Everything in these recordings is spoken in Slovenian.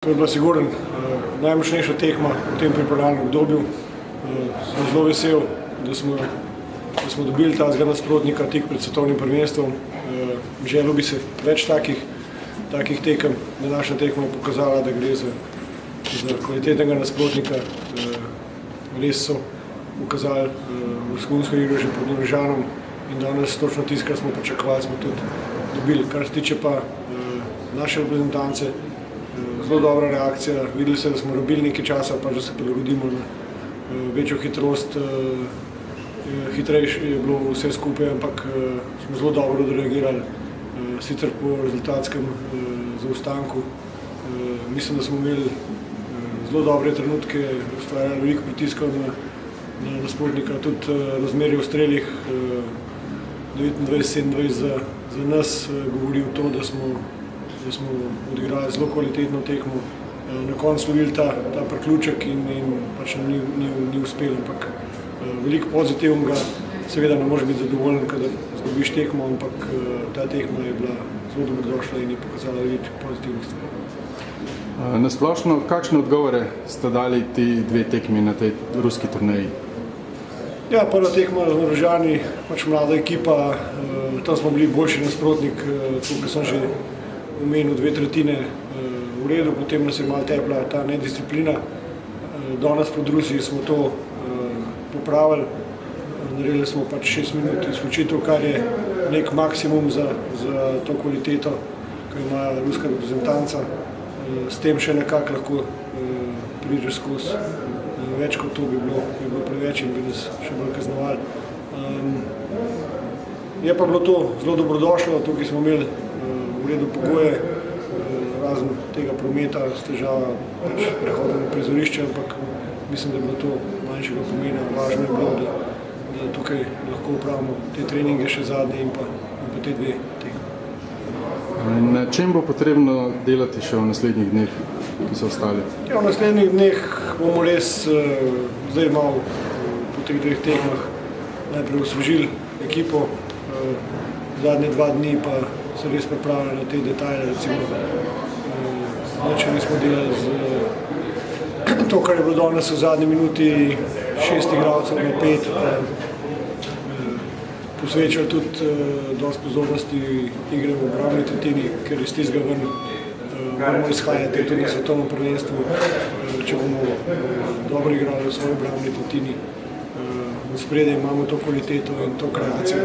To je bila sigurno najmočnejša tekma v tem pripravljalnem obdobju. Sem zelo vesel, da smo dobili tazga nasprotnika tik pred svetovnim prvenstvom. Želel bi se več takih tekem. Današnja tekma je pokazala, da gre za kvalitetnega nasprotnika. Res so pokazali vrhunsko igro že pod Domžanom in danes točno tisto, kar smo pričakovali, smo tudi dobili. Kar se tiče pa naše reprezentance, zelo dobra reakcija. Videli se, da smo rabili nekaj časa, pa da se prilagodimo na večjo hitrost. Hitrejše je bilo vse skupaj, ampak smo zelo dobro odreagirali, sicer po rezultatskem zaostanku. Mislim, da smo imeli zelo dobre trenutke, ustvarjali veliko pritiskov na nasprotnika, tudi razmerje v strelih 29-27 za nas govori o to, da smo odigrali zelo kvalitetno tekmo. Na koncu smo videli ta priključek in pač nam ni uspel, ampak veliko pozitivnega. Seveda ne moreš biti zadovoljen, kada izgubiš tekmo, ampak ta tekma je bila zelo dobrodošla in je pokazala veliko pozitivnih stvari. Na splošno, kakšne odgovore ste dali ti dve tekmi na tej ruski turneji? Ja, prva tekma z Domžani, pač mlada ekipa, tam smo bili boljši nasprotnik, tukaj sem že omenil 2/3 v redu, potem nas je malo tepla ta nedisciplina. Danes pod Rusiji smo to popravili, naredili smo pač 6 minut izključitev, kar je nek maksimum za to kvaliteto, ki ima ruska reprezentanca. S tem še nekako lahko prideš skozi. Več kot to bi bilo preveč in bi nas še bolj kaznovali. Je pa bilo to zelo dobrodošlo, tukaj smo imeli v redu pogoje, razen tega prometa s težava prehoda na prizorišče, ampak mislim, da je bilo to manjšega pomena. Važno je bilo, da tukaj lahko upravimo te treninge še zadnje in pa te dve tekme. Na čem bo potrebno delati še v naslednjih dneh, ki so ostali? Ja, v naslednjih dneh bomo res zdaj malo po teh dveh tekmah najprej osvežili ekipo, zadnje 2 dni pa se res pripravljali na te detajle, recimo nič nismo delali z to, kar je bilo danes v zadnji minuti 6 igralcev na 5, posvečali tudi dosti pozornosti igre v obrambni tretjini, ker iz tistega ven moramo izhajati tudi na svetovnem prvenstvu. Če bomo dobro igrali v svoji obrambni tretjini, v spredje imamo to kvaliteto in to kreacijo,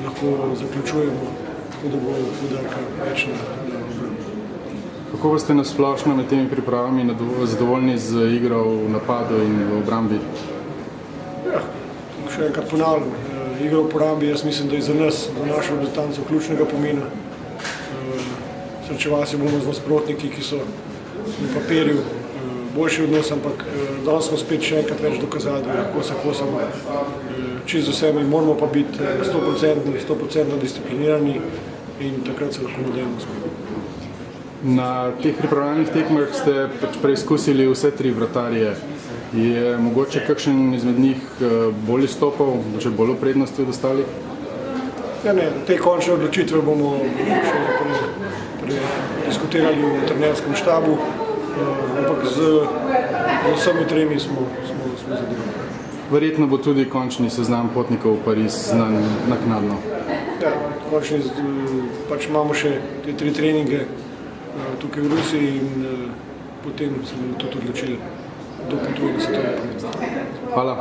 lahko zaključujemo, tako da bo poudarka več na obrambi. Kako ste na splošno med temi pripravami zadovoljni z igro v napadu in v obrambi? Ja, še enkrat ponavljam, igra v obrambi, jaz mislim, da je za nas, za našo reprezentanco ključnega pomena. Srečevali se bomo z nasprotniki, ki so na papirju boljši od nas, ampak danes smo spet še enkrat več dokazali, da lahko se kosamo čisto z vsemi, moramo pa biti 100% disciplinirani in takrat se lahko nadejamo uspeh. Na teh pripravljalnih tekmah ste preizkusili vse 3 vratarje. Je mogoče kakšen izmed njih bolj izstopal, bolj v prednosti od ostalih? Ja, ne, te končne odločitve bomo še diskutirali v trenerskem štabu, ampak z vsemi 3 smo zadovoljni. Verjetno bo tudi končni seznam potnikov v Pariz znan naknadno. Ja, končni, pač imamo še te 3 treninge tukaj v Rusiji in potem se bomo tudi odločili, kdo potuje na svetovno prvenstvo. Hvala.